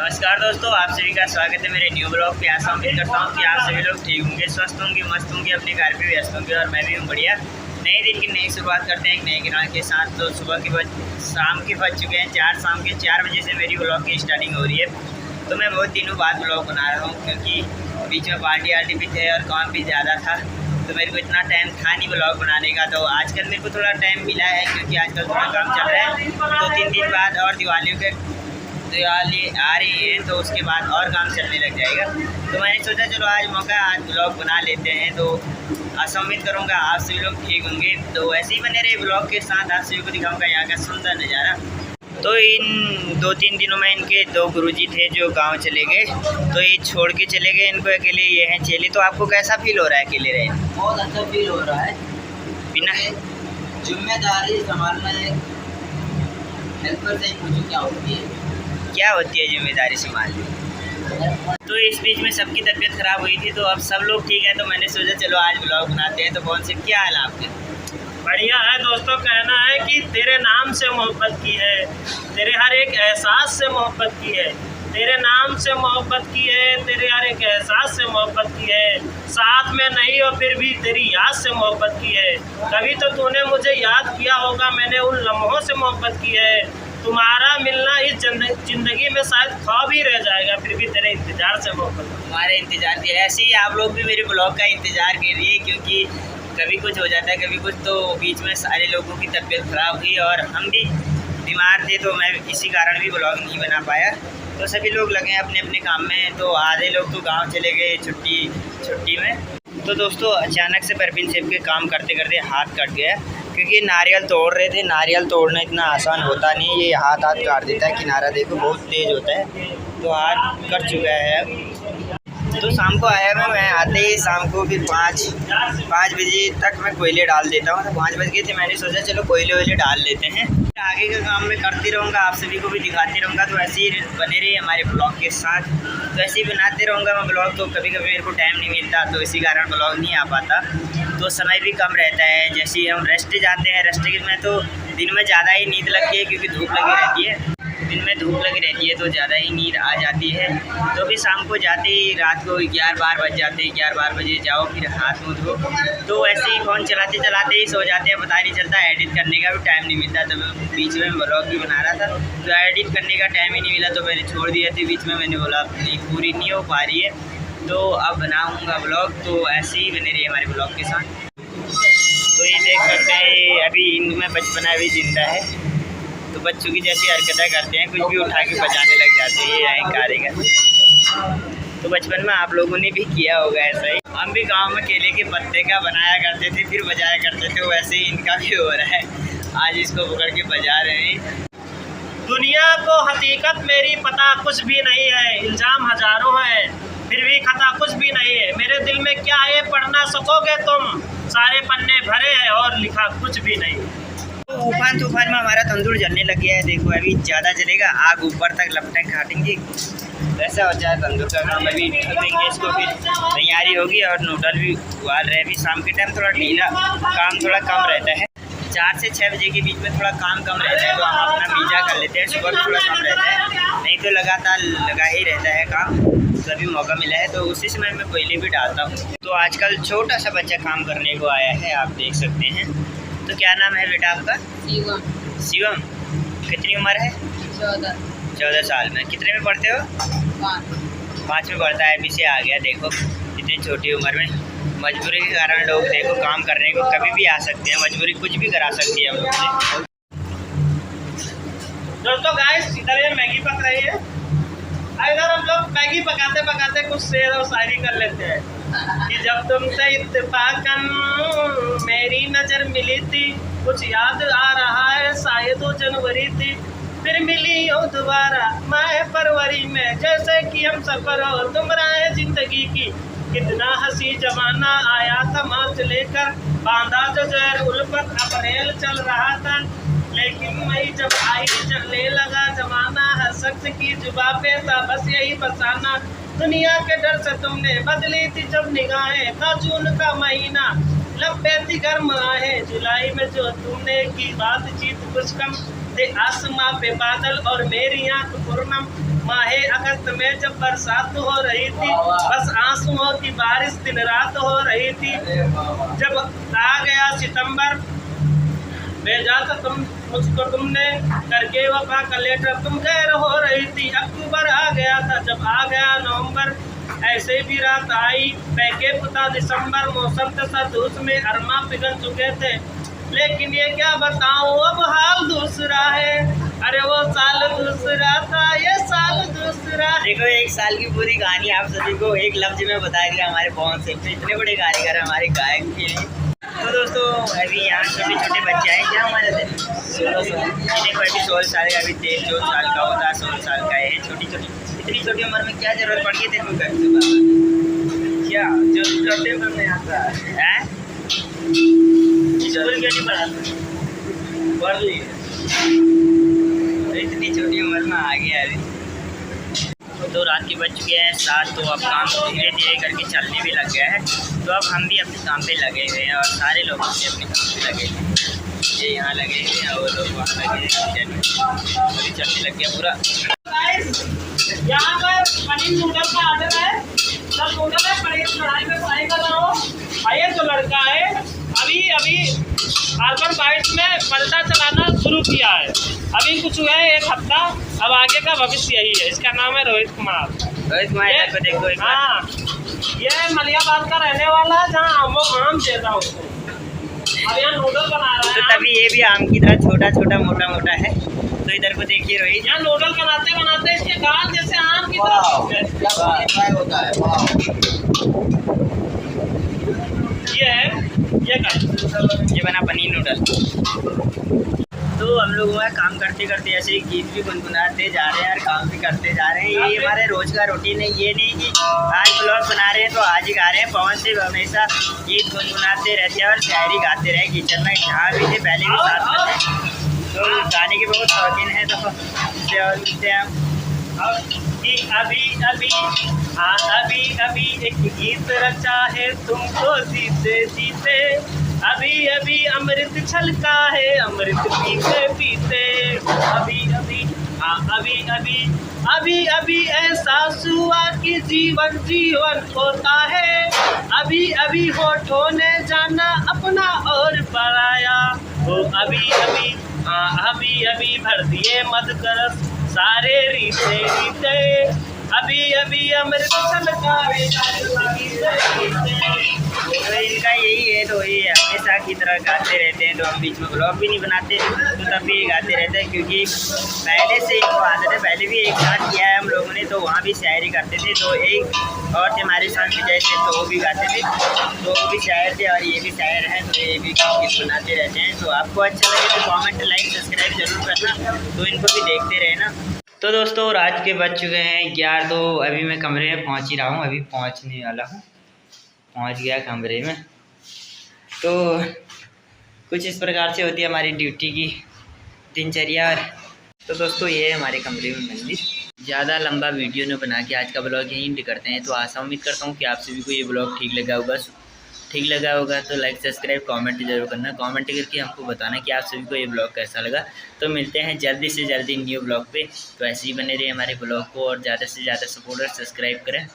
नमस्कार दोस्तों, आप सभी का स्वागत है मेरे न्यू ब्लॉग पे। आशा उम्मीद करता हूँ कि आप सभी लोग ठीक होंगे, स्वस्थ होंगे, मस्त होंगे, अपने घर पे व्यस्त होंगे और मैं भी हूँ बढ़िया। नए दिन की नई शुरुआत करते हैं एक नए किरण के साथ। तो शाम के बज चुके हैं 4, शाम के 4 बजे से मेरी ब्लॉग की स्टार्टिंग हो रही है। तो मैं बहुत दिनों बाद ब्लॉग बना रहा हूँ क्योंकि बीच में पार्टी भी थे और काम भी ज़्यादा था, तो मेरे को इतना टाइम था नहीं ब्लॉग बनाने का। तो आजकल मेरे को थोड़ा टाइम मिला है क्योंकि आजकल थोड़ा काम चल रहा है। 2-3 दिन बाद और दिवाली आ रही है, तो उसके बाद और काम चलने लग जाएगा। तो मैंने सोचा चलो आज मौका, आज ब्लॉग बना लेते हैं। तो आशा उम्मीद करूँगा आप सभी लोग ठीक होंगे। तो ऐसे ही बने रहे ब्लॉग के साथ, आप सभी को दिखाऊँगा यहाँ का सुंदर नज़ारा। तो इन 2-3 दिनों में इनके 2 गुरुजी थे जो गांव चले गए, तो ये छोड़ के चले गए इनको अकेले। ये हैं चेली। तो आपको कैसा फील हो रहा है अकेले रहे? बहुत अच्छा फील हो रहा है। बिना जिम्मेदारी संभालना है, हेल्पर से पूछो क्या होती है जिम्मेदारी संभालनी। तो इस बीच में सबकी तबीयत ख़राब हुई थी, तो अब सब लोग ठीक है। तो मैंने सोचा चलो आज ब्लॉग बनाते हैं। तो कौन से क्या हाल है आपके? बढ़िया है दोस्तों। कहना है कि तेरे नाम से मोहब्बत की है, तेरे हर एक एहसास से मोहब्बत की है, तेरे नाम से मोहब्बत की है, तेरे हर एक एहसास से मोहब्बत की है। साथ में नहीं हो फिर भी तेरी याद से मोहब्बत की है। कभी तो तूने मुझे याद किया होगा, मैंने उन लम्हों से मोहब्बत की है। तुम्हारा मिलना इस जिंदगी में शायद ख्वाब ही रह जाएगा, फिर भी तेरे इंतज़ार से मोहब्बत। तुम्हारे इंतज़ार की ऐसे ही आप लोग भी मेरे ब्लॉग का इंतज़ार करिए, क्योंकि कभी कुछ हो जाता है, कभी कुछ। तो बीच में सारे लोगों की तबीयत ख़राब हुई और हम भी बीमार थे, तो मैं इसी कारण भी ब्लॉग नहीं बना पाया। तो सभी लोग लगे अपने अपने काम में। तो आधे लोग तो गांव चले गए छुट्टी में। तो दोस्तों अचानक से परवीन सेब के काम करते करते हाथ कट गया, क्योंकि नारियल तोड़ रहे थे। नारियल तोड़ना इतना आसान होता नहीं, ये हाथ काट देता है। किनारा देखो बहुत तेज़ होता है, तो हाथ कट चुका है अब। तो शाम को आया मैं आते ही शाम को फिर 5 बजे तक मैं कोयले डाल देता हूँ। तो 5 बज गए थे, मैंने सोचा चलो कोयले डाल लेते हैं। आगे का काम मैं करती रहूँगा, आप सभी को भी दिखाती रहूँगा। तो ऐसे ही बने रही हमारे ब्लॉग के साथ। तो ऐसे ही बनाते रहूँगा मैं ब्लॉग। तो कभी कभी मेरे को टाइम नहीं मिलता, तो इसी कारण ब्लॉग नहीं आ पाता। तो समय भी कम रहता है। जैसे ही हम रेस्ट जाते हैं, रेस्ट में तो दिन में ज़्यादा ही नींद लगती है, क्योंकि धूप लगी रहती है। दिन में धूप लगी रहती है तो ज़्यादा ही नींद आ जाती है। तो फिर शाम को जाते ही रात को 11-12 बज जाते हैं। 11-12 बजे जाओ, फिर हाथ मुँह धो। तो ऐसे ही फ़ोन चलाते चलाते ही सो जाते हैं, पता नहीं चलता। एडिट करने का भी टाइम नहीं मिलता। तो मैं बीच में ब्लॉग भी बना रहा था, तो एडिट करने का टाइम ही नहीं मिला, तो मैंने छोड़ दिया थी बीच में। मैंने बोला नहीं, पूरी नहीं हो पा रही है, तो अब बनाऊँगा ब्लॉग। तो ऐसे ही बने रही हमारे ब्लॉग के साथ। तो ये देख सकते हैं अभी इनमें बचपना भी जिंदा है। तो बच्चों की जैसी हरकतें करते हैं, कुछ भी उठा के बजाने लग जाते हैं। ये है कारीगर। तो बचपन में आप लोगों ने भी किया होगा ऐसा ही। हम भी गांव में केले के पत्ते का बनाया करते थे, फिर बजाया करते थे। वैसे ही इनका भी हो रहा है, आज इसको पकड़ के बजा रहे हैं। दुनिया को हकीकत मेरी पता कुछ भी नहीं है, इल्ज़ाम हजारों हैं फिर भी खता कुछ भी नहीं है। मेरे दिल में क्या है पढ़ ना सकोगे तुम, सारे पन्ने भरे हैं और लिखा कुछ भी नहीं। तो तूफान में हमारा तंदूर जलने लग गया है। देखो अभी ज़्यादा जलेगा, आग ऊपर तक लपटें काटेंगे। वैसा हो जाए तंदूर का काम। अभी ठोकेंगे इसको, फिर तैयारी होगी। और नूडल भी उबाल रहे हैं। अभी शाम के टाइम थोड़ा ढीला काम थोड़ा कम रहता है। 4 से 6 बजे के बीच में थोड़ा काम कम रहता है, तो हम अपना पिज़्ज़ा कर लेते हैं। सुबह थोड़ा कम रहता है, नहीं तो लगातार लगा ही रहता है काम। तो अभी मौका मिला है, तो उसी समय मैं कोयले भी डालता हूँ। तो आजकल छोटा सा बच्चा काम करने को आया है, आप देख सकते हैं। तो क्या नाम है बेटा आपका? शिवम। कितनी उम्र है? 14 साल में। कितने में पढ़ते हो? 5 में पढ़ता है। पीछे आ गया, देखो इतनी छोटी उम्र में। मजबूरी के कारण लोग देखो काम करने को कभी भी आ सकते हैं। मजबूरी कुछ भी करा सकती है हम लोग से। दोस्तों गाइस, इधर ये मैगी पक रही है। इधर हम लोग मैगी पकाते पकाते कुछ शेर और शायरी कर लेते हैं कि जब तुमसे इत्तेफाकन मेरी नज़र मिली थी, कुछ याद आ रहा है शायद वो जनवरी थी, फिर मिली हो दोबारा माह फरवरी में, जैसे कि हम सफ़र हो तुम राह जिंदगी की। कितना हंसी जमाना आया था मार्च लेकर, बांधा जो जहर उल्फत अप्रैल चल रहा था, लेकिन मई जब आई चलने लगा जमाना, हर शख्स की जुबा पे था बस यही बसाना। दुनिया के डर से तुमने बदली थी जब निगाहें, था जून का महीना लंबे थी गर्म आहें, जुलाई में जो तुमने की बातचीत कुछ कम थे, आसमां पे बादल और मेरी आंख पूर्णम। माहे अगस्त में जब बरसात हो रही थी, बस आंसुओं की बारिश दिन रात हो रही थी। जब आ गया सितंबर, भेजा था मुझको तुमने करके वफा का लेटर, तुम गैर हो रही थी। अक्टूबर आ गया था, जब आ गया नवंबर, ऐसे भी रात आई पैके पुता दिसंबर। मौसम था सर्द, उसमें अरमा पिघल चुके थे, लेकिन ये क्या बताऊं अब हाल दूसरा है। अरे वो साल दूसरा था, ये साल दूसरा। देखो, एक साल की पूरी कहानी आप सभी को एक लफ्ज में बता दिया हमारे पवन सिंह। तो इतने बड़े कारीगर हमारे गायक के लिए। तो दोस्तों, अभी यहाँ छोटे छोटे बच्चे हैं, क्या हमारे थे 16 साल, देखो अभी 16 साल का, अभी 13-14 साल का होता है, 16 साल का है। छोटी छोटी, इतनी छोटी उम्र में क्या जरूरत पड़ गई तेरे को घर से बाबा? क्या जो छोटे उम्र में आता है? स्कूल क्यों नहीं पढ़ाते? पढ़ लिए, इतनी छोटी उम्र में आ गया अभी। तो रात के बज चुके हैं 7, तो अब काम धीरे धीरे करके चलने भी लग गया है। तो अब हम भी अपने काम पे लगे हुए हैं और सारे लोग भी अपने काम पे लगे हुए हैं। ये यहाँ लगे हुए हैं और लोग वहाँ लगे हुए हैं, अभी चलने लग गया पूरा। यहाँ पर पनीर नूडल का ऑर्डर है, सब नूडल है, पनीर कढ़ाई में फ्राई कर रहा हूँ। ये जो लड़का है अभी अर्बन बाइट्स में पलटा चलाना शुरू किया है, अभी कुछ हुआ है 1 हफ्ता, अब आगे का भविष्य यही है। इसका नाम है रोहित कुमार। रोहित कुमार को देखो एक बार। हाँ, ये मलियाबाद का रहने वाला है, जहाँ आम देता हूँ उसको। अब यहाँ नूडल बना रहा है। तो तभी ये भी आम की तरह छोटा छोटा मोटा मोटा है। तो इधर को देखिए रोहित, यहाँ नूडल बनाते बनाते इसके गाल जैसे आम की तरह होता है। ये बना पनीर नूडल। तो हम लोग वहाँ काम करते करते ऐसे ही गीत भी गुनगुनाते जा रहे हैं और काम भी करते जा रहे हैं। ये हमारे रोज का रूटीन है। ये नहीं कि आज ब्लॉग बना रहे हैं तो आज ही गा रहे हैं। पवन सिंह हमेशा गीत गुनगुनाते रहते हैं और शायरी गाते रहे किचन में, जहाँ भी थे पहले भी साथ में थे। तो गाने के बहुत शौकीन है। तो मिलते हैं अभी अभी एक गीत रचा है तुमको जीते जीते, अभी अभी अमृत छलका है अमृत पीते पीते, अभी अभी एहसास हुआ कि जीवन जीवन होता है, अभी अभी होठों ने जाना अपना और बढ़ाया, वो अभी भर दिए मद करस सारे रीते रीते, अभी अमृत छलका है। तो इनका यही है, तो ये हमेशा की तरह गाते रहते हैं। तो हम बीच में ब्लॉग भी नहीं बनाते तो तब भी गाते रहते हैं, क्योंकि पहले से इनको आदत है। पहले भी एक साथ किया है हम लोगों ने, तो वहाँ भी शायरी करते थे। तो एक और थे हमारे साथ विजय थे, तो वो भी गाते थे, तो वो भी शायर थे और ये भी शायर हैं। तो ये भी गीत बनाते रहते हैं। तो आपको अच्छा लगे तो कॉमेंट लाइक सब्सक्राइब जरूर करना, तो इनको भी देखते रहना। तो दोस्तों, रात के बज चुके हैं 11। तो अभी मैं कमरे में पहुंच ही रहा हूं, अभी पहुंचने वाला हूं, पहुंच गया कमरे में। तो कुछ इस प्रकार से होती है हमारी ड्यूटी की दिनचर्या। तो दोस्तों, ये है हमारे कमरे में मंदिर। ज़्यादा लंबा वीडियो न बना के आज का ब्लॉग यहीं एंड करते हैं। तो आशा उम्मीद करता हूँ कि आप सभी को ये ब्लॉग ठीक लगा होगा। तो लाइक सब्सक्राइब कमेंट जरूर करना, कमेंट करके हमको बताना कि आप सभी को ये ब्लॉग कैसा लगा। तो मिलते हैं जल्दी से जल्दी न्यू ब्लॉग पे। तो ऐसे ही बने रहे हमारे ब्लॉग को और ज़्यादा से ज़्यादा सपोर्ट और सब्सक्राइब करें।